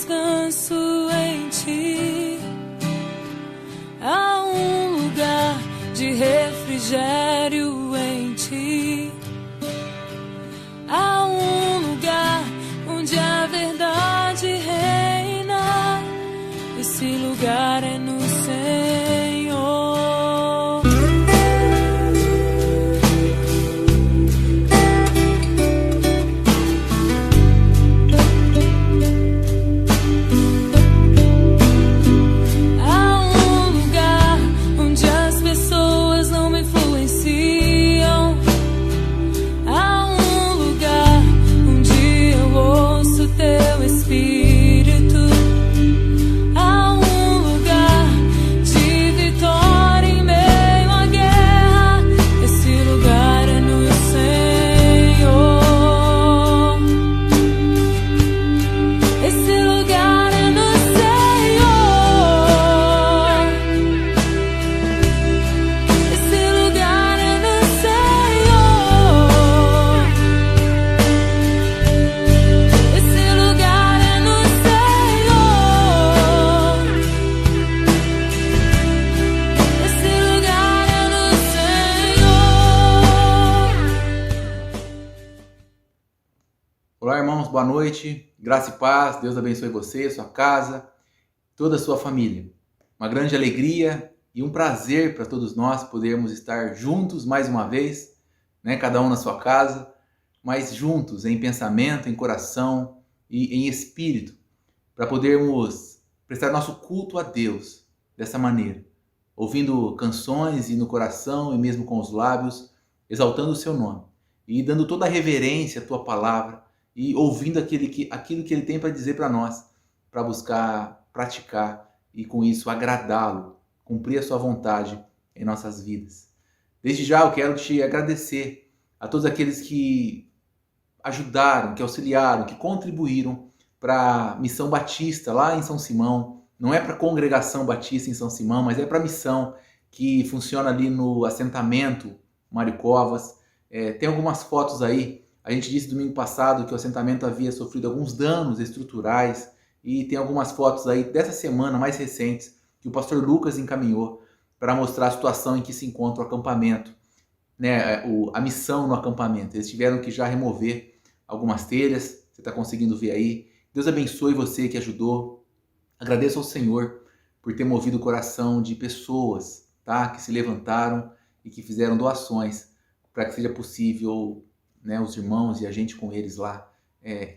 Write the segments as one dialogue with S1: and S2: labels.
S1: descanso em ti. Há um lugar de refrigério em ti. Há um lugar onde a verdade reina. Esse lugar é no Senhor.
S2: Olá, irmãos, boa noite, graça e paz, Deus abençoe você, sua casa, toda a sua família. Uma grande alegria e um prazer para todos nós podermos estar juntos mais uma vez, né? Cada um na sua casa, mas juntos em pensamento, em coração e em espírito, para podermos prestar nosso culto a Deus dessa maneira, ouvindo canções e no coração e mesmo com os lábios, exaltando o seu nome e dando toda a reverência à tua palavra, e ouvindo aquilo que Ele tem para dizer para nós, para buscar, praticar e com isso agradá-lo, cumprir a sua vontade em nossas vidas. Desde já eu quero te agradecer a todos aqueles que ajudaram, que auxiliaram, que contribuíram para a Missão Batista lá em São Simão. Não é para a Congregação Batista em São Simão, mas é para a missão que funciona ali no assentamento Mário Covas. Tem algumas fotos aí. A gente disse domingo passado que o assentamento havia sofrido alguns danos estruturais e tem algumas fotos aí dessa semana, mais recentes, que o pastor Lucas encaminhou para mostrar a situação em que se encontra o acampamento, né? A missão no acampamento. Eles tiveram que já remover algumas telhas, você está conseguindo ver aí. Deus abençoe você que ajudou. Agradeço ao Senhor por ter movido o coração de pessoas, tá? Que se levantaram e que fizeram doações para que seja possível, né, os irmãos e a gente com eles lá,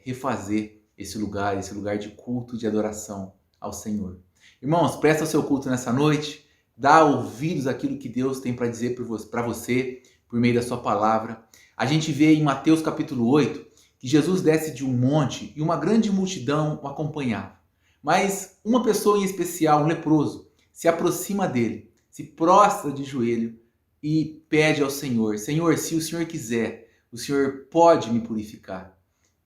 S2: refazer esse lugar de culto, de adoração ao Senhor. Irmãos, presta o seu culto nessa noite, dá ouvidos àquilo que Deus tem para dizer para você, por meio da sua palavra. A gente vê em Mateus capítulo 8, que Jesus desce de um monte e uma grande multidão o acompanhava. Mas uma pessoa em especial, um leproso, se aproxima dele, se prostra de joelho e pede ao Senhor: Senhor, se o Senhor quiser, o Senhor pode me purificar.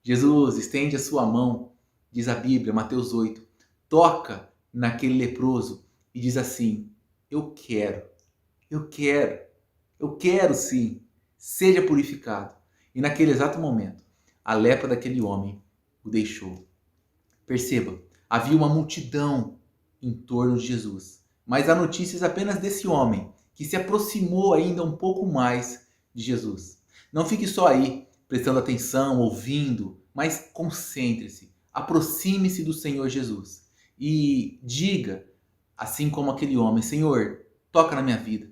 S2: Jesus estende a sua mão, diz a Bíblia, Mateus 8, toca naquele leproso e diz assim: eu quero sim, seja purificado. E naquele exato momento, a lepra daquele homem o deixou. Perceba, havia uma multidão em torno de Jesus, mas há notícias apenas desse homem, que se aproximou ainda um pouco mais de Jesus. Não fique só aí, prestando atenção, ouvindo, mas concentre-se, aproxime-se do Senhor Jesus e diga, assim como aquele homem: Senhor, toca na minha vida.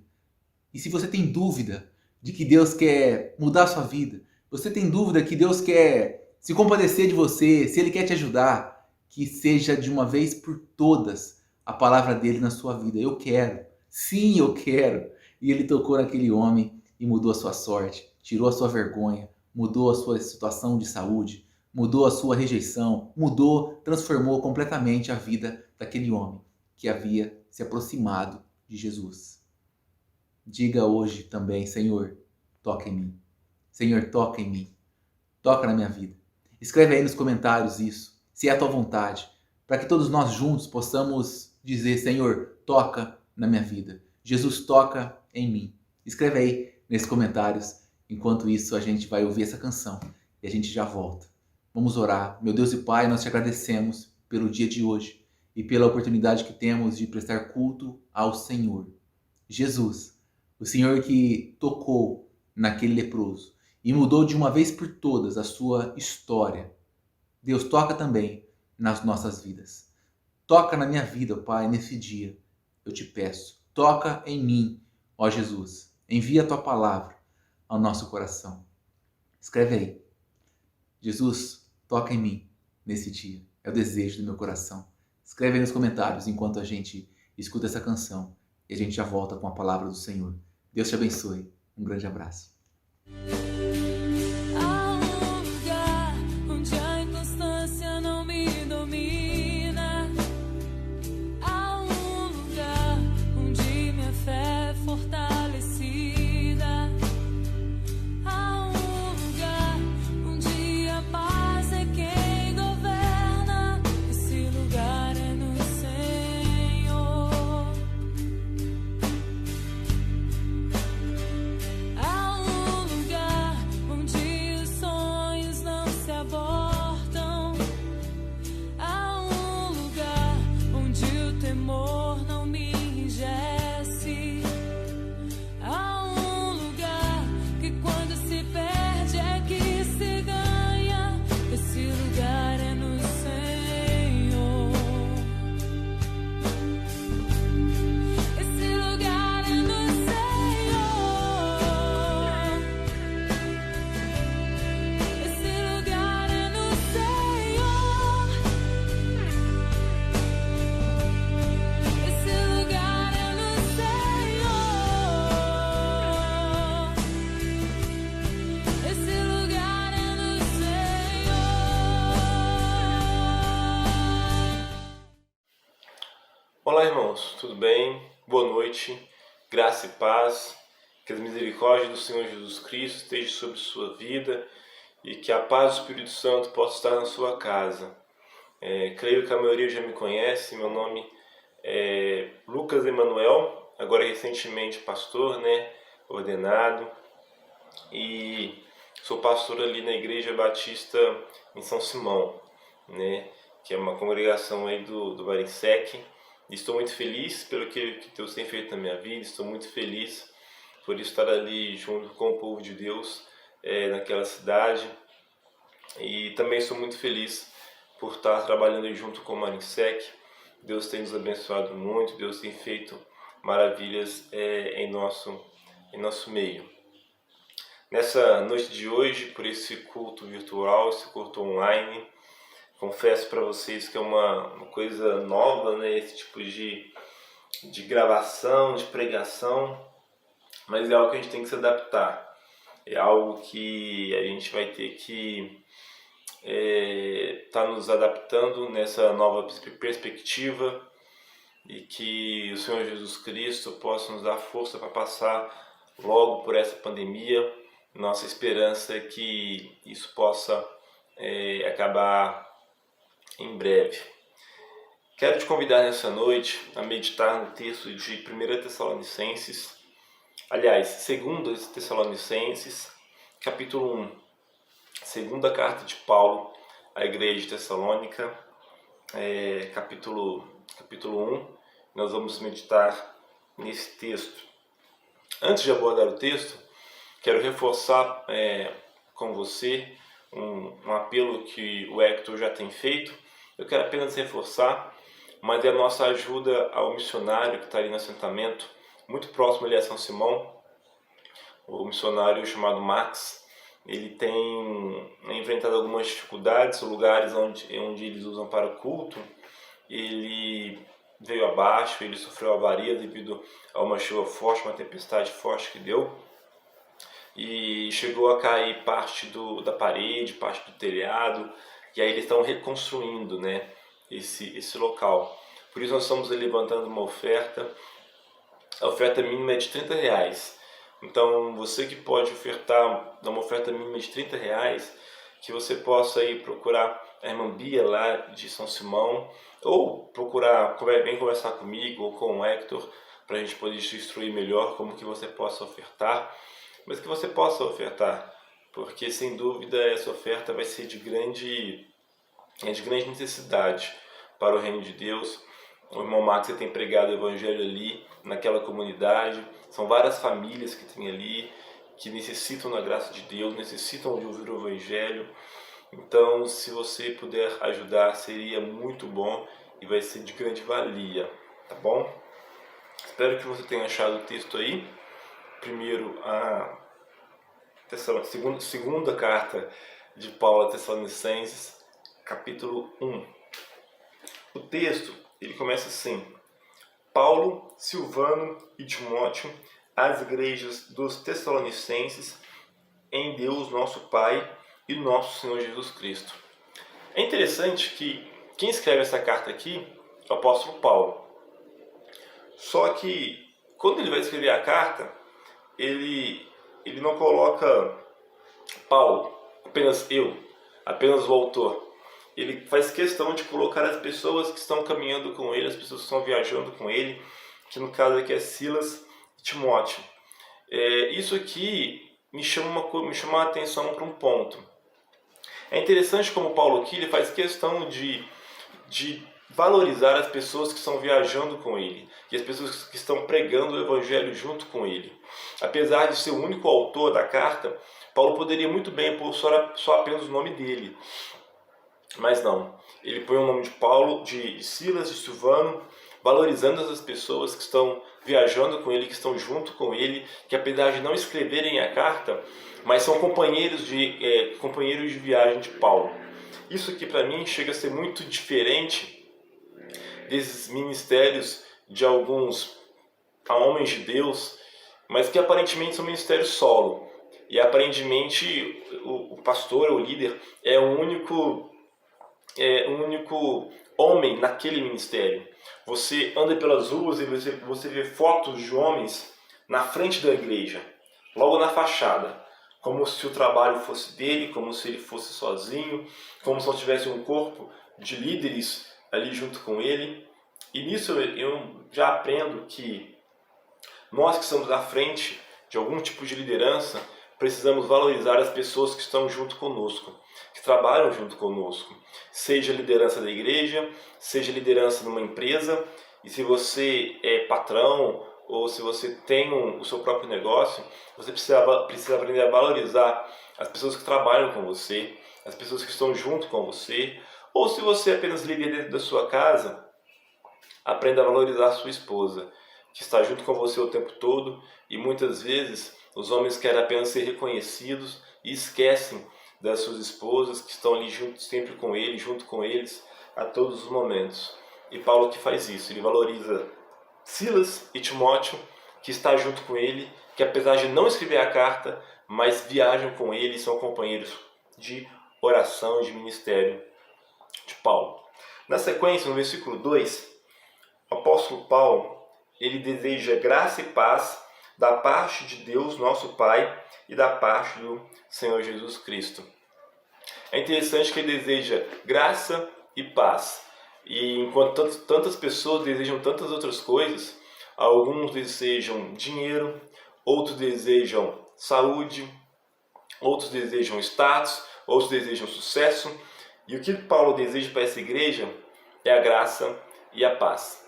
S2: E se você tem dúvida de que Deus quer mudar a sua vida, você tem dúvida que Deus quer se compadecer de você, se Ele quer te ajudar, que seja de uma vez por todas a palavra dele na sua vida. Eu quero, sim, eu quero. E Ele tocou naquele homem e mudou a sua sorte, tirou a sua vergonha, mudou a sua situação de saúde, mudou a sua rejeição, transformou completamente a vida daquele homem que havia se aproximado de Jesus. Diga hoje também: Senhor, toca em mim. Senhor, toca em mim. Toca na minha vida. Escreve aí nos comentários isso, se é a tua vontade, para que todos nós juntos possamos dizer: Senhor, toca na minha vida. Jesus, toca em mim. Escreve aí nesses comentários. Enquanto isso, a gente vai ouvir essa canção e a gente já volta. Vamos orar. Meu Deus e Pai, nós te agradecemos pelo dia de hoje e pela oportunidade que temos de prestar culto ao Senhor. Jesus, o Senhor que tocou naquele leproso e mudou de uma vez por todas a sua história. Deus, toca também nas nossas vidas. Toca na minha vida, Pai, nesse dia. Eu te peço, toca em mim, ó Jesus. Envia a tua palavra ao nosso coração. Escreve aí. Jesus, toca em mim nesse dia. É o desejo do meu coração. Escreve aí nos comentários enquanto a gente escuta essa canção e a gente já volta com a palavra do Senhor. Deus te abençoe. Um grande abraço.
S1: Há um lugar onde a inconstância não me domina. Há um lugar onde minha fé é fortalecida. Há um lugar onde a paz é quem governa. Esse lugar é no Senhor. Há um lugar onde os sonhos não se abortam. Há um lugar onde o temor não me enrijece. Há um lugar que quando se perde é que se ganha. Esse lugar é no Senhor. Esse lugar é no Senhor. Esse lugar é no Senhor. Esse lugar é no Senhor. Esse lugar é no Senhor.
S3: Olá, irmãos, tudo bem? Boa noite, graça e paz, que as misericórdias do Senhor Jesus Cristo estejam sobre sua vida e que a paz do Espírito Santo possa estar na sua casa. Creio que a maioria já me conhece, meu nome é Lucas Emanuel, agora recentemente pastor, ordenado, e sou pastor ali na Igreja Batista em São Simão, que é uma congregação aí do Marinsec. Estou muito feliz pelo que Deus tem feito na minha vida, estou muito feliz por estar ali junto com o povo de Deus naquela cidade, e também estou muito feliz por estar trabalhando junto com o Marinsec. Deus tem nos abençoado muito, Deus tem feito maravilhas em nosso meio. Nessa noite de hoje, por esse culto virtual, esse culto online, confesso para vocês que é uma coisa nova, esse tipo de gravação, de pregação, mas é algo que a gente tem que se adaptar. É algo que a gente vai ter que estar nos adaptando nessa nova perspectiva, e que o Senhor Jesus Cristo possa nos dar força para passar logo por essa pandemia. Nossa esperança é que isso possa acabar em breve. Quero te convidar nessa noite a meditar no texto de 1 Tessalonicenses, aliás, 2 Tessalonicenses, capítulo 1, segunda carta de Paulo à igreja de Tessalônica, capítulo 1, nós vamos meditar nesse texto. Antes de abordar o texto, quero reforçar com você um apelo que o Hector já tem feito. Eu quero apenas reforçar, mas é a nossa ajuda ao missionário que está ali no assentamento, muito próximo ali a São Simão, o missionário chamado Max. Ele tem enfrentado algumas dificuldades, lugares onde eles usam para o culto, ele veio abaixo, ele sofreu avaria devido a uma chuva forte, uma tempestade forte que deu, e chegou a cair parte da parede, parte do telhado, e aí eles estão reconstruindo esse local. Por isso nós estamos levantando uma oferta. A oferta mínima é de R$30. Então você que pode ofertar, dar uma oferta mínima de R$30, que você possa ir procurar a irmã Bia lá de São Simão, ou vem conversar comigo ou com o Hector, para a gente poder te instruir melhor como que você possa ofertar, mas que você possa ofertar, porque sem dúvida essa oferta vai ser de grande necessidade. para o reino de Deus. O irmão Max tem pregado o evangelho ali, naquela comunidade. São várias famílias que tem ali, que necessitam da graça de Deus, necessitam de ouvir o evangelho. Então, se você puder ajudar, seria muito bom e vai ser de grande valia, tá bom? Espero que você tenha achado o texto aí. Primeiro, a segunda carta de Paulo a Tessalonicenses, capítulo 1. O texto, ele começa assim: Paulo, Silvano e Timóteo, às igrejas dos Tessalonicenses, em Deus nosso Pai e nosso Senhor Jesus Cristo. É interessante que quem escreve essa carta aqui é o apóstolo Paulo. Só que quando ele vai escrever a carta, ele não coloca Paulo, apenas eu, apenas o autor. Ele faz questão de colocar as pessoas que estão caminhando com ele, as pessoas que estão viajando com ele, que no caso aqui é Silas e Timóteo. Isso aqui me chama a atenção para um ponto. É interessante como Paulo aqui ele faz questão de valorizar as pessoas que estão viajando com ele e as pessoas que estão pregando o evangelho junto com ele. Apesar de ser o único autor da carta, Paulo poderia muito bem pôr só apenas o nome dele. Mas não, ele põe o nome de Paulo, de Silas, de Silvano, valorizando as pessoas que estão viajando com ele, que estão junto com ele, que apesar de não escreverem a carta, mas são companheiros de viagem de Paulo. Isso aqui para mim chega a ser muito diferente desses ministérios de alguns homens de Deus, mas que aparentemente são ministérios solo. E aparentemente o pastor, o líder, é o único homem naquele ministério. Você anda pelas ruas e você vê fotos de homens na frente da igreja, logo na fachada, como se o trabalho fosse dele, como se ele fosse sozinho, como se não tivesse um corpo de líderes ali junto com ele. E nisso eu já aprendo que nós que estamos à frente de algum tipo de liderança, precisamos valorizar as pessoas que estão junto conosco, que trabalham junto conosco. Seja liderança da igreja, seja liderança numa empresa, e se você é patrão ou se você tem o seu próprio negócio, você precisa aprender a valorizar as pessoas que trabalham com você, as pessoas que estão junto com você, ou se você é apenas líder dentro da sua casa, aprenda a valorizar a sua esposa, que está junto com você o tempo todo, e muitas vezes os homens querem apenas ser reconhecidos e esquecem das suas esposas que estão ali junto, sempre com ele, junto com eles, a todos os momentos. E Paulo que faz isso, ele valoriza Silas e Timóteo, que está junto com ele, que apesar de não escrever a carta, mas viajam com ele e são companheiros de oração e de ministério de Paulo. Na sequência, no versículo 2, o apóstolo Paulo, ele deseja graça e paz da parte de Deus, nosso Pai, e da parte do Senhor Jesus Cristo. É interessante que ele deseja graça e paz. E enquanto tantas pessoas desejam tantas outras coisas, alguns desejam dinheiro, outros desejam saúde, outros desejam status, outros desejam sucesso. E o que Paulo deseja para essa igreja é a graça e a paz.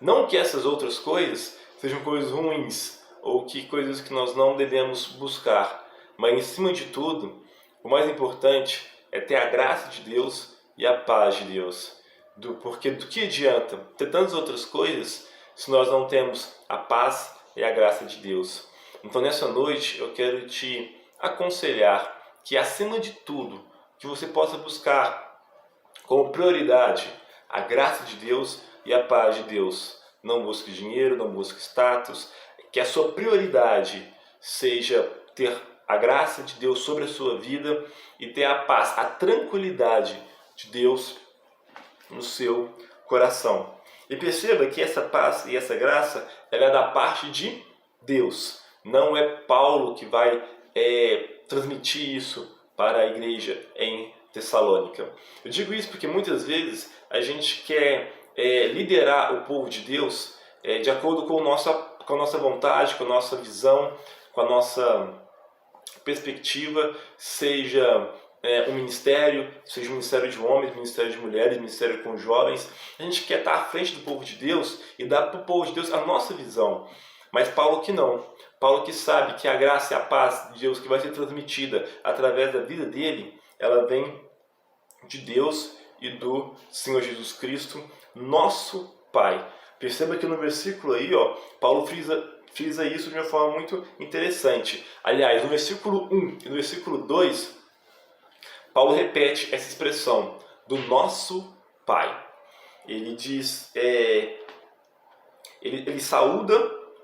S3: Não que essas outras coisas sejam coisas ruins, ou que coisas que nós não devemos buscar, mas em cima de tudo, o mais importante é ter a graça de Deus e a paz de Deus. Porque do que adianta ter tantas outras coisas se nós não temos a paz e a graça de Deus? Então nessa noite eu quero te aconselhar que acima de tudo, que você possa buscar como prioridade a graça de Deus e a paz de Deus. Não busque dinheiro, não busque status, que a sua prioridade seja ter a graça de Deus sobre a sua vida e ter a paz, a tranquilidade de Deus no seu coração. E perceba que essa paz e essa graça, ela é da parte de Deus. Não é Paulo que vai transmitir isso para a igreja em Tessalônica. Eu digo isso porque muitas vezes a gente quer liderar o povo de Deus de acordo com a nossa vontade, com a nossa visão, com a nossa perspectiva, seja um ministério, seja um ministério de homens, ministério de mulheres, ministério com jovens. A gente quer estar à frente do povo de Deus e dar para o povo de Deus a nossa visão. Mas Paulo que não. Paulo que sabe que a graça e a paz de Deus que vai ser transmitida através da vida dele, ela vem de Deus e do Senhor Jesus Cristo, nosso Pai. Perceba que no versículo aí, Paulo frisa isso de uma forma muito interessante. Aliás, no versículo 1 e no versículo 2, Paulo repete essa expressão do nosso Pai. Ele diz, ele saúda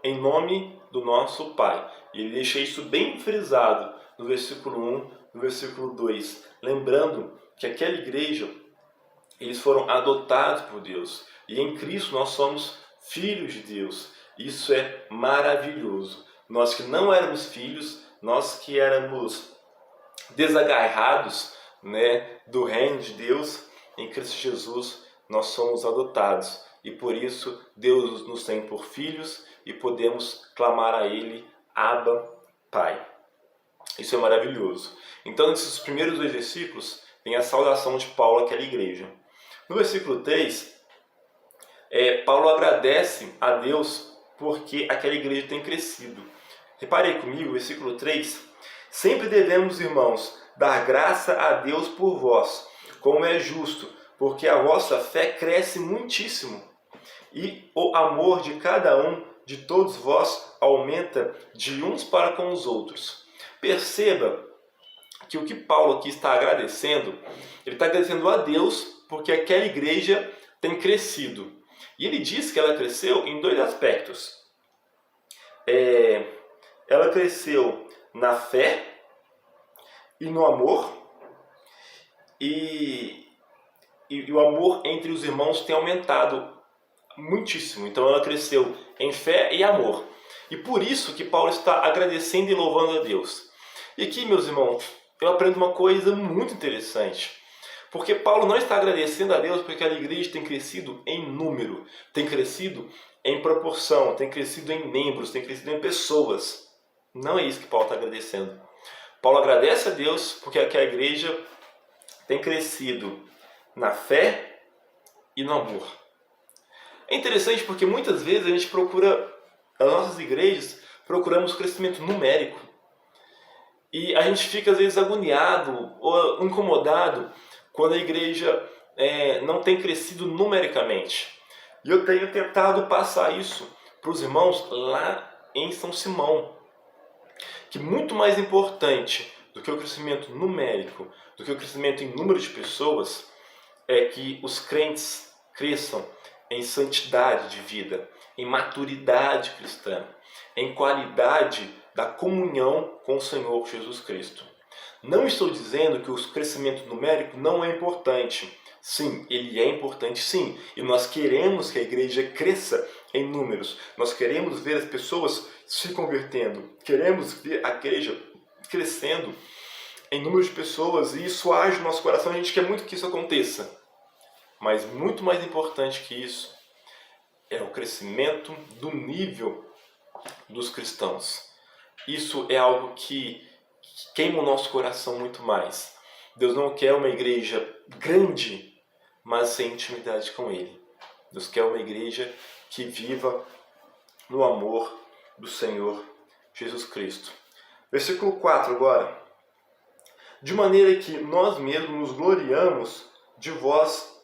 S3: em nome do nosso Pai. E ele deixa isso bem frisado no versículo 1, no versículo 2. Lembrando que aquela igreja, eles foram adotados por Deus. E em Cristo nós somos filhos de Deus. Isso é maravilhoso. Nós que não éramos filhos, nós que éramos desagarrados, do reino de Deus, em Cristo Jesus nós somos adotados. E por isso Deus nos tem por filhos e podemos clamar a Ele, Abba, Pai. Isso é maravilhoso. Então, nesses primeiros 2 versículos, tem a saudação de Paulo àquela igreja. No versículo 3, Paulo agradece a Deus porque aquela igreja tem crescido. Reparei comigo, versículo 3. Sempre devemos, irmãos, dar graça a Deus por vós, como é justo, porque a vossa fé cresce muitíssimo, e o amor de cada um de todos vós aumenta de uns para com os outros. Perceba que o que Paulo aqui está agradecendo, ele está agradecendo a Deus porque aquela igreja tem crescido. E ele diz que ela cresceu em 2 aspectos. Ela cresceu na fé e no amor, e o amor entre os irmãos tem aumentado muitíssimo. Então ela cresceu em fé e amor. E por isso que Paulo está agradecendo e louvando a Deus. E aqui, meus irmãos, eu aprendo uma coisa muito interessante. Porque Paulo não está agradecendo a Deus porque aquela igreja tem crescido em número, tem crescido em proporção, tem crescido em membros, tem crescido em pessoas. Não é isso que Paulo está agradecendo. Paulo agradece a Deus porque aquela igreja tem crescido na fé e no amor. É interessante porque muitas vezes a gente procura, nas nossas igrejas, procuramos crescimento numérico. E a gente fica às vezes agoniado ou incomodado quando a igreja não tem crescido numericamente. E eu tenho tentado passar isso para os irmãos lá em São Simão. Que muito mais importante do que o crescimento numérico, do que o crescimento em número de pessoas, é que os crentes cresçam em santidade de vida, em maturidade cristã, em qualidade da comunhão com o Senhor Jesus Cristo. Não estou dizendo que o crescimento numérico não é importante. Sim, ele é importante sim. E nós queremos que a igreja cresça em números. Nós queremos ver as pessoas se convertendo. Queremos ver a igreja crescendo em número de pessoas. E isso age no nosso coração. A gente quer muito que isso aconteça. Mas muito mais importante que isso é o crescimento do nível dos cristãos. Isso é algo que queima o nosso coração muito mais. Deus não quer uma igreja grande, mas sem intimidade com Ele. Deus quer uma igreja que viva no amor do Senhor Jesus Cristo. Versículo 4 agora. De maneira que nós mesmos nos gloriamos de vós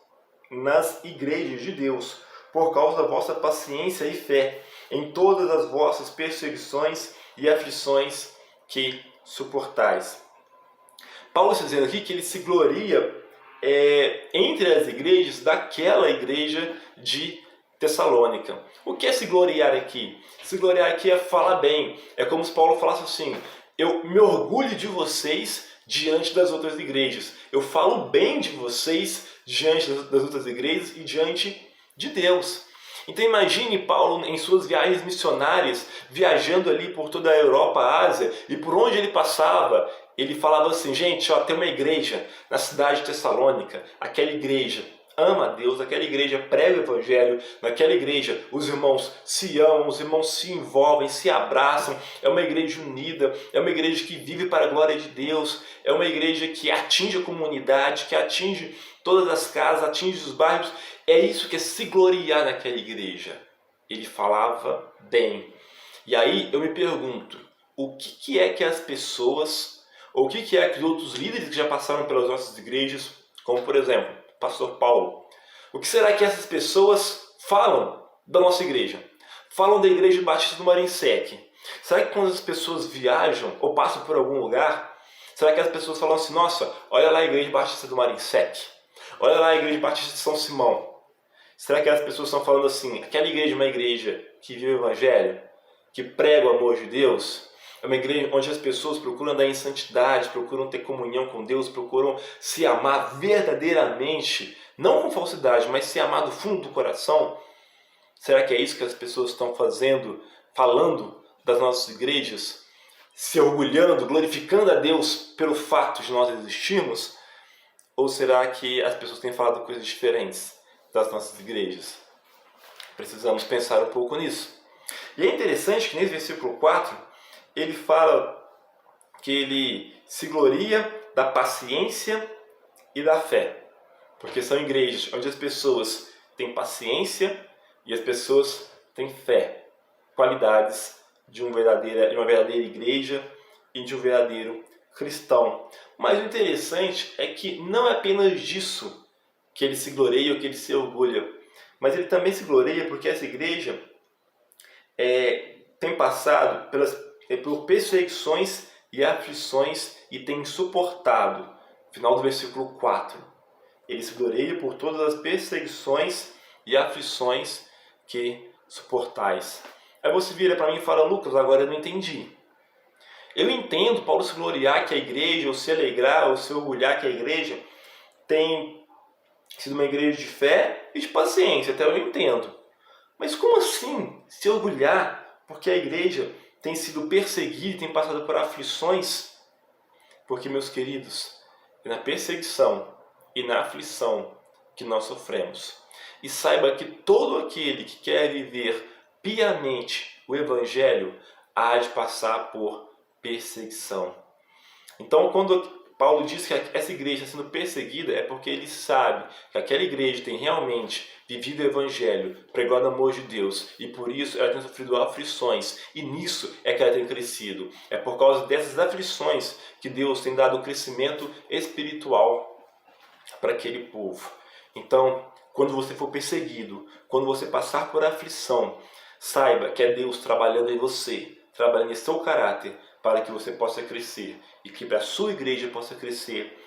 S3: nas igrejas de Deus, por causa da vossa paciência e fé, em todas as vossas perseguições e aflições que suportais. Paulo está dizendo aqui que ele se gloria entre as igrejas daquela igreja de Tessalônica. O que é se gloriar aqui? Se gloriar aqui é falar bem. É como se Paulo falasse assim: eu me orgulho de vocês diante das outras igrejas. Eu falo bem de vocês diante das outras igrejas e diante de Deus. Então imagine Paulo em suas viagens missionárias, viajando ali por toda a Europa, a Ásia, e por onde ele passava, ele falava assim: gente, tem uma igreja na cidade de Tessalônica, aquela igreja ama a Deus, aquela igreja prega o Evangelho, naquela igreja os irmãos se amam, os irmãos se envolvem, se abraçam, é uma igreja unida, é uma igreja que vive para a glória de Deus, é uma igreja que atinge a comunidade, que atinge todas as casas, atinge os bairros. É isso que é se gloriar naquela igreja. Ele falava bem. E aí eu me pergunto, o que é que as pessoas, ou o que é que os outros líderes que já passaram pelas nossas igrejas, como por exemplo, pastor Paulo, o que será que essas pessoas falam da nossa igreja? Falam da Igreja Batista do Marinsec. Será que quando as pessoas viajam ou passam por algum lugar, será que as pessoas falam assim, nossa, olha lá a Igreja Batista do Marinsec, olha lá a Igreja Batista de São Simão? Será que as pessoas estão falando assim, aquela igreja é uma igreja que vive o Evangelho, que prega o amor de Deus? É uma igreja onde as pessoas procuram andar em santidade, procuram ter comunhão com Deus, procuram se amar verdadeiramente, não com falsidade, mas se amar do fundo do coração? Será que é isso que as pessoas estão fazendo, falando das nossas igrejas? Se orgulhando, glorificando a Deus pelo fato de nós existirmos? Ou será que as pessoas têm falado coisas diferentes das nossas igrejas? Precisamos pensar um pouco nisso. E é interessante que nesse versículo 4, ele fala que ele se gloria da paciência e da fé. Porque são igrejas onde as pessoas têm paciência e as pessoas têm fé. Qualidades de uma verdadeira igreja e de um verdadeiro cristão. Mas o interessante é que não é apenas disso que ele se gloria ou que ele se orgulha. Mas ele também se gloria porque essa igreja tem passado por perseguições e aflições e tem suportado. Final do versículo 4. Ele se gloria por todas as perseguições e aflições que suportais. Aí você vira para mim e fala, Lucas, agora eu não entendi. Eu entendo Paulo se gloriar que a igreja, ou se alegrar, ou se orgulhar que a igreja tem sido uma igreja de fé e de paciência, até eu entendo. Mas como assim se orgulhar porque a igreja tem sido perseguida e tem passado por aflições? Porque, meus queridos, é na perseguição e na aflição que nós sofremos. E saiba que todo aquele que quer viver piamente o Evangelho há de passar por perseguição. Então, quando Paulo diz que essa igreja está sendo perseguida, é porque ele sabe que aquela igreja tem realmente vivido o Evangelho, pregado o amor de Deus, e por isso ela tem sofrido aflições, e nisso é que ela tem crescido. É por causa dessas aflições que Deus tem dado o crescimento espiritual para aquele povo. Então, quando você for perseguido, quando você passar por aflição, saiba que é Deus trabalhando em você, trabalhando em seu caráter, para que você possa crescer e que a sua igreja possa crescer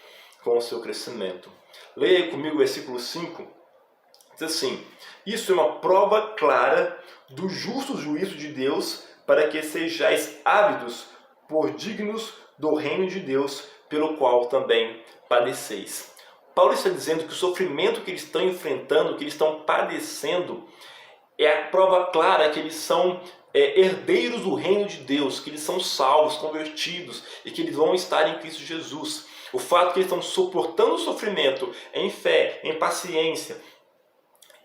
S3: com o seu crescimento. Leia comigo o versículo 5. Diz assim, isso é uma prova clara do justo juízo de Deus, para que sejais ávidos por dignos do reino de Deus, pelo qual também padeceis. Paulo está dizendo que o sofrimento que eles estão enfrentando, que eles estão padecendo, é a prova clara que eles são herdeiros do reino de Deus, que eles são salvos, convertidos e que eles vão estar em Cristo Jesus. O fato que eles estão suportando o sofrimento em fé, em paciência,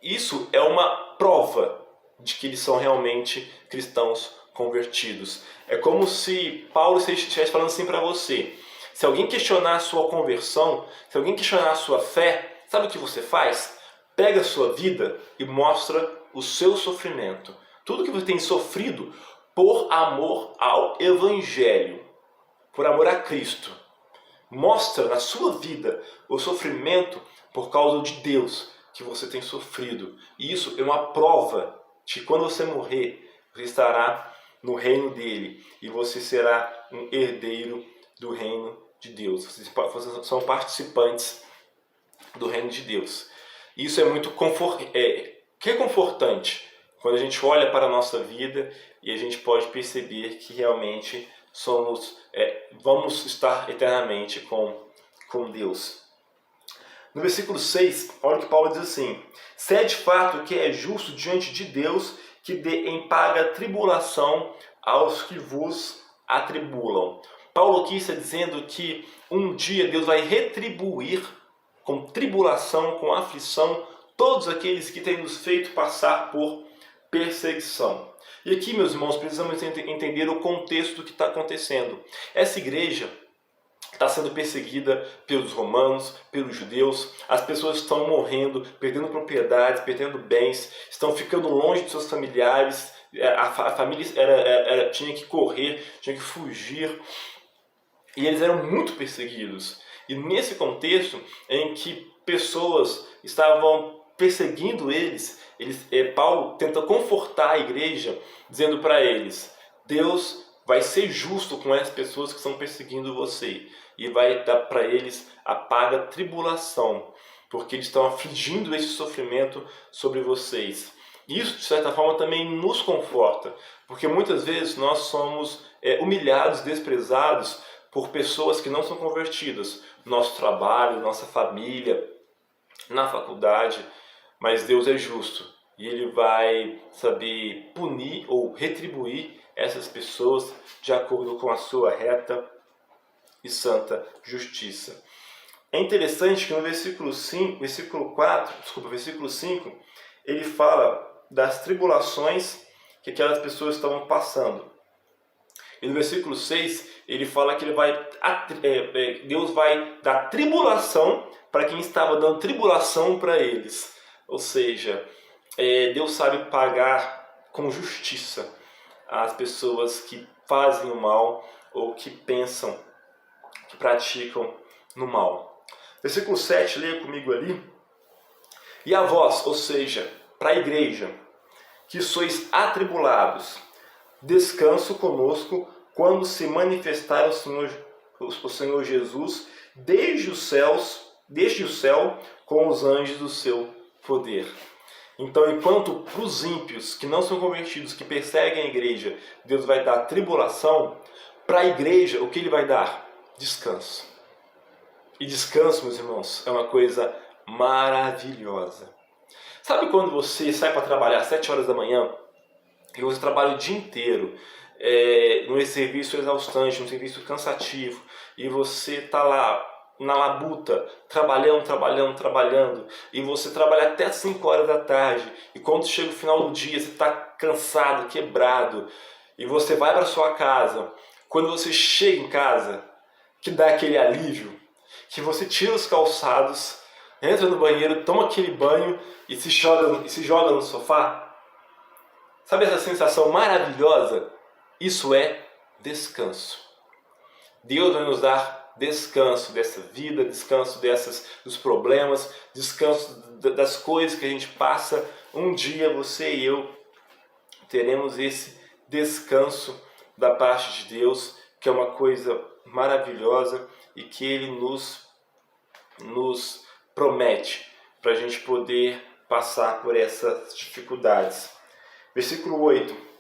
S3: isso é uma prova de que eles são realmente cristãos convertidos. É como se Paulo estivesse falando assim para você. Se alguém questionar a sua conversão, se alguém questionar a sua fé, sabe o que você faz? Pega a sua vida e mostra o seu sofrimento. Tudo que você tem sofrido por amor ao Evangelho, por amor a Cristo. Mostra na sua vida o sofrimento por causa de Deus que você tem sofrido. E isso é uma prova de que quando você morrer, você estará no reino dele e você será um herdeiro do reino de Deus. Vocês são participantes do reino de Deus. Isso é muito reconfortante quando a gente olha para a nossa vida e a gente pode perceber que realmente vamos estar eternamente com Deus. No versículo 6, olha o que Paulo diz assim: se é de fato que é justo diante de Deus que dê em paga tribulação aos que vos atribulam. Paulo aqui está dizendo que um dia Deus vai retribuir com tribulação, com aflição, todos aqueles que têm nos feito passar por perseguição. E aqui, meus irmãos, precisamos entender o contexto do que está acontecendo. Essa igreja está sendo perseguida pelos romanos, pelos judeus, as pessoas estão morrendo, perdendo propriedades, perdendo bens, estão ficando longe de seus familiares, a família tinha que correr, tinha que fugir, e eles eram muito perseguidos. E nesse contexto em que pessoas estavam perseguindo eles, Paulo tenta confortar a igreja, dizendo para eles: Deus vai ser justo com essas pessoas que estão perseguindo você e vai dar para eles a paga tribulação, porque eles estão afligindo esse sofrimento sobre vocês. Isso, de certa forma, também nos conforta, porque muitas vezes nós somos humilhados, desprezados por pessoas que não são convertidas, no nosso trabalho, nossa família, na faculdade, mas Deus é justo e Ele vai saber punir ou retribuir essas pessoas de acordo com a sua reta e santa justiça. É interessante que no versículo 5, ele fala das tribulações que aquelas pessoas estavam passando. E no versículo 6, ele fala que Deus vai dar tribulação para quem estava dando tribulação para eles. Ou seja, Deus sabe pagar com justiça as pessoas que fazem o mal ou que pensam, que praticam no mal. Versículo 7, leia comigo ali. E a vós, ou seja, para a igreja, que sois atribulados, descanso conosco quando se manifestar o Senhor Jesus desde o céu com os anjos do seu poder. Então, enquanto para os ímpios que não são convertidos, que perseguem a igreja, Deus vai dar tribulação, para a igreja o que Ele vai dar? Descanso. E descanso, meus irmãos, é uma coisa maravilhosa. Sabe quando você sai para trabalhar às 7 horas da manhã e você trabalha o dia inteiro num serviço exaustante, num serviço cansativo, e você está lá na labuta, trabalhando, e você trabalha até 5 horas da tarde, e quando chega o final do dia, você está cansado, quebrado, e você vai para sua casa. Quando você chega em casa, que dá aquele alívio, que você tira os calçados, entra no banheiro, toma aquele banho e se joga no sofá. Sabe essa sensação maravilhosa? Isso é descanso. Deus vai nos dar descanso dessa vida, descanso dos problemas, descanso das coisas que a gente passa. Um dia você e eu teremos esse descanso da parte de Deus, que é uma coisa maravilhosa e que Ele nos promete para a gente poder passar por essas dificuldades. Versículo 8.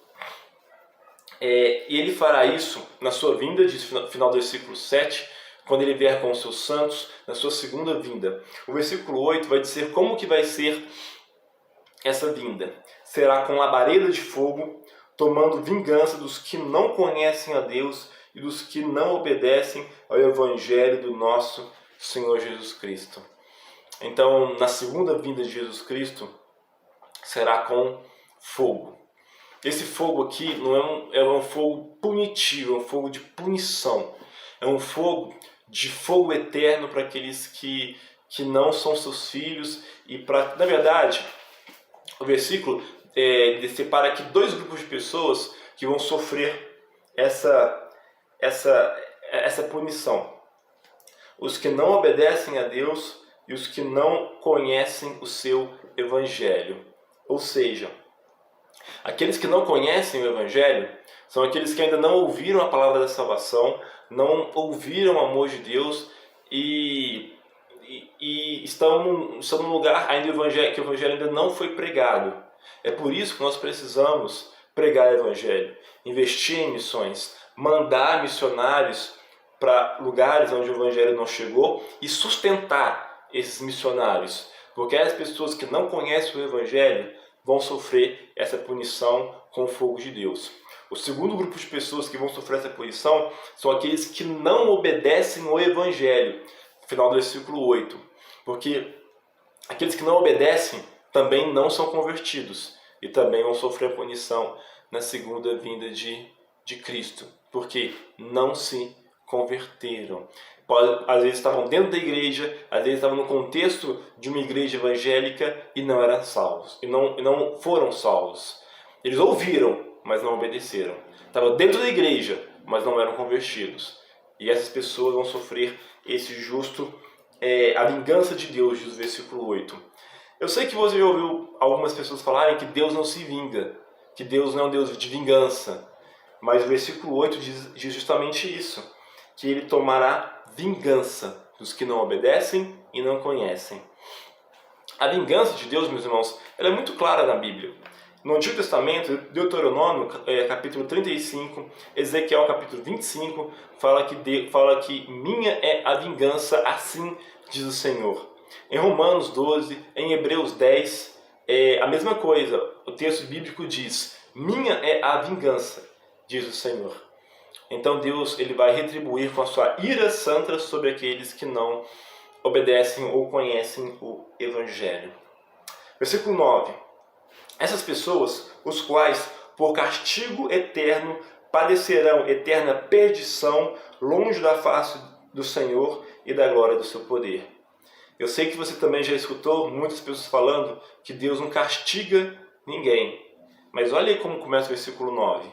S3: E Ele fará isso na sua vinda, diz no final do versículo 7, quando Ele vier com os seus santos, na sua segunda vinda. O versículo 8 vai dizer como que vai ser essa vinda. Será com labareda de fogo, tomando vingança dos que não conhecem a Deus e dos que não obedecem ao Evangelho do nosso Senhor Jesus Cristo. Então, na segunda vinda de Jesus Cristo, será com fogo. Esse fogo aqui não é um fogo punitivo, é um fogo de punição. É um fogo de fogo eterno para aqueles que não são seus filhos. Na verdade, o versículo separa aqui 2 grupos de pessoas que vão sofrer essa punição. Os que não obedecem a Deus e os que não conhecem o seu Evangelho. Ou seja, aqueles que não conhecem o Evangelho são aqueles que ainda não ouviram a palavra da salvação, não ouviram o amor de Deus e estão num lugar ainda que o Evangelho ainda não foi pregado. É por isso que nós precisamos pregar o Evangelho, investir em missões, mandar missionários para lugares onde o Evangelho não chegou e sustentar esses missionários, porque as pessoas que não conhecem o Evangelho vão sofrer essa punição com o fogo de Deus. O segundo grupo de pessoas que vão sofrer essa punição são aqueles que não obedecem ao Evangelho. Final do versículo 8. Porque aqueles que não obedecem também não são convertidos e também vão sofrer a punição na segunda vinda de Cristo, porque não se converteram. Às vezes estavam dentro da igreja, às vezes estavam no contexto de uma igreja evangélica e não eram salvos, e não foram salvos. Eles ouviram, mas não obedeceram. Estavam dentro da igreja, mas não eram convertidos. E essas pessoas vão sofrer esse justo, a vingança de Deus, diz o versículo 8. Eu sei que você já ouviu algumas pessoas falarem que Deus não se vinga, que Deus não é um Deus de vingança. Mas o versículo 8 diz justamente isso, que ele tomará vingança dos que não obedecem e não conhecem. A vingança de Deus, meus irmãos, ela é muito clara na Bíblia. No Antigo Testamento, Deuteronômio, capítulo 35, Ezequiel, capítulo 25, fala que minha é a vingança, assim diz o Senhor. Em Romanos 12, em Hebreus 10, a mesma coisa. O texto bíblico diz, minha é a vingança, diz o Senhor. Então Deus ele vai retribuir com a sua ira santa sobre aqueles que não obedecem ou conhecem o Evangelho. Versículo 9. Essas pessoas, os quais, por castigo eterno, padecerão eterna perdição, longe da face do Senhor e da glória do seu poder. Eu sei que você também já escutou muitas pessoas falando que Deus não castiga ninguém. Mas olha aí como começa o versículo 9.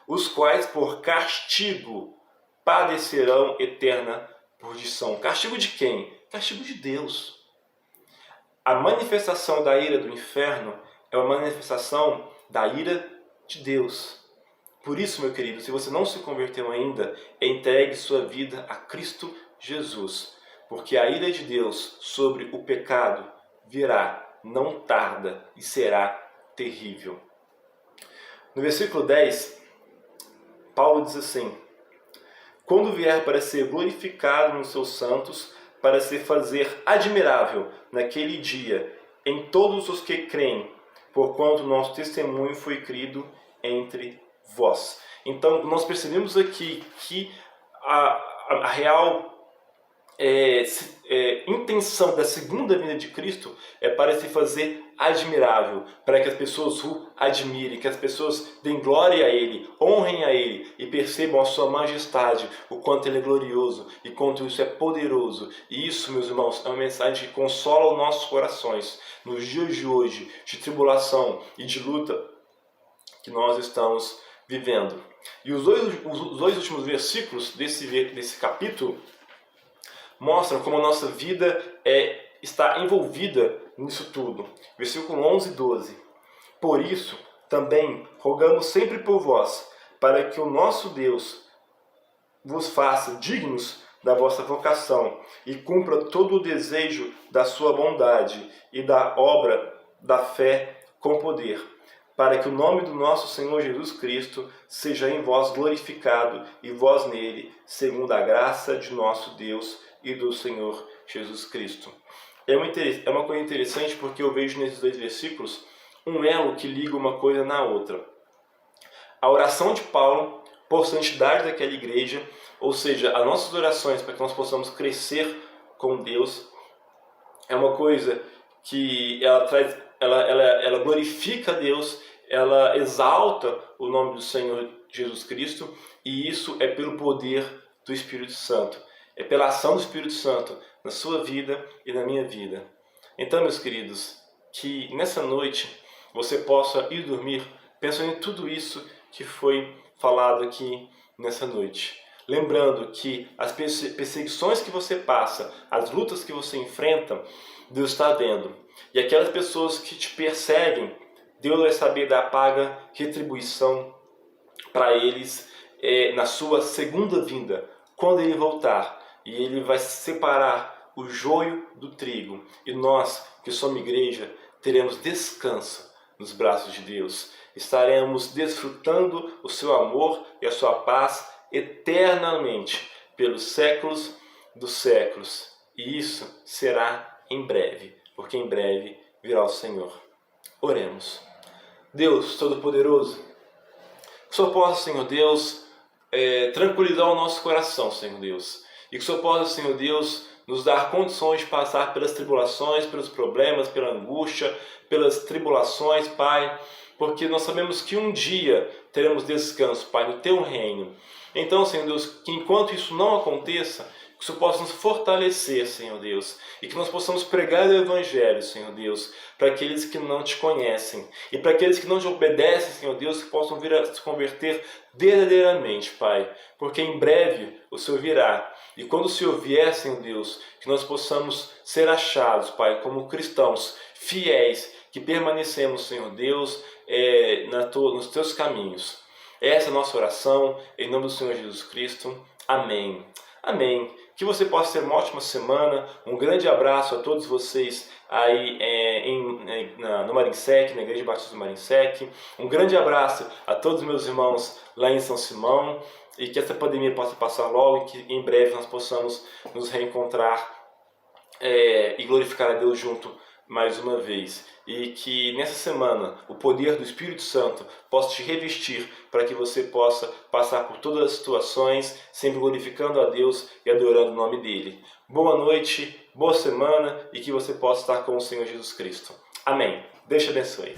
S3: Os quais, por castigo, padecerão eterna perdição. Castigo de quem? Castigo de Deus. A manifestação da ira do inferno é uma manifestação da ira de Deus. Por isso, meu querido, se você não se converteu ainda, entregue sua vida a Cristo Jesus. Porque a ira de Deus sobre o pecado virá, não tarda e será terrível. No versículo 10, Paulo diz assim, quando vier para ser glorificado nos seus santos, para se fazer admirável naquele dia em todos os que creem, porquanto nosso testemunho foi crido entre vós. Então, nós percebemos aqui que a real intenção da segunda vinda de Cristo é para se fazer admirável, para que as pessoas o admirem, que as pessoas deem glória a Ele, honrem a Ele e percebam a sua majestade, o quanto Ele é glorioso e quanto isso é poderoso. E isso, meus irmãos, é uma mensagem que consola os nossos corações nos dias de hoje, de tribulação e de luta que nós estamos vivendo. E os dois últimos versículos desse capítulo mostram como a nossa vida está envolvida nisso tudo. Versículo 11 e 12. Por isso, também rogamos sempre por vós, para que o nosso Deus vos faça dignos da vossa vocação e cumpra todo o desejo da sua bondade e da obra da fé com poder, para que o nome do nosso Senhor Jesus Cristo seja em vós glorificado e vós nele, segundo a graça de nosso Deus e do Senhor Jesus Cristo. É uma coisa interessante porque eu vejo nesses dois versículos um elo que liga uma coisa na outra. A oração de Paulo por santidade daquela igreja, ou seja, as nossas orações para que nós possamos crescer com Deus, é uma coisa que ela glorifica a Deus, ela exalta o nome do Senhor Jesus Cristo, e isso é pelo poder do Espírito Santo. É pela ação do Espírito Santo na sua vida e na minha vida. Então, meus queridos, que nessa noite você possa ir dormir pensando em tudo isso que foi falado aqui nessa noite. Lembrando que as perseguições que você passa, as lutas que você enfrenta, Deus está vendo. E aquelas pessoas que te perseguem, Deus vai saber dar paga, retribuição para eles na sua segunda vinda, quando Ele voltar. E Ele vai separar o joio do trigo. E nós, que somos igreja, teremos descanso nos braços de Deus. Estaremos desfrutando o seu amor e a sua paz eternamente, pelos séculos dos séculos. E isso será em breve, porque em breve virá o Senhor. Oremos. Deus Todo-Poderoso, que o Senhor possa, Senhor Deus, tranquilizar o nosso coração, Senhor Deus. E que o Senhor possa, Senhor Deus, nos dar condições de passar pelas tribulações, pelos problemas, pela angústia, pelas tribulações, Pai, porque nós sabemos que um dia teremos descanso, Pai, no Teu reino. Então, Senhor Deus, que enquanto isso não aconteça, que isso possa nos fortalecer, Senhor Deus, e que nós possamos pregar o Evangelho, Senhor Deus, para aqueles que não Te conhecem, e para aqueles que não Te obedecem, Senhor Deus, que possam vir a se converter verdadeiramente, Pai, porque em breve o Senhor virá, e quando o Senhor vier, Senhor Deus, que nós possamos ser achados, Pai, como cristãos fiéis, que permanecemos, Senhor Deus, nos Teus caminhos. Essa é a nossa oração, em nome do Senhor Jesus Cristo. Amém. Amém. Que você possa ter uma ótima semana. Um grande abraço a todos vocês aí no Marinsec, na Igreja Batista do Marinsec. Um grande abraço a todos os meus irmãos lá em São Simão. E que essa pandemia possa passar logo e que em breve nós possamos nos reencontrar e glorificar a Deus junto mais uma vez. E que nessa semana o poder do Espírito Santo possa te revestir para que você possa passar por todas as situações, sempre glorificando a Deus e adorando o nome dEle. Boa noite, boa semana e que você possa estar com o Senhor Jesus Cristo. Amém. Deus te abençoe.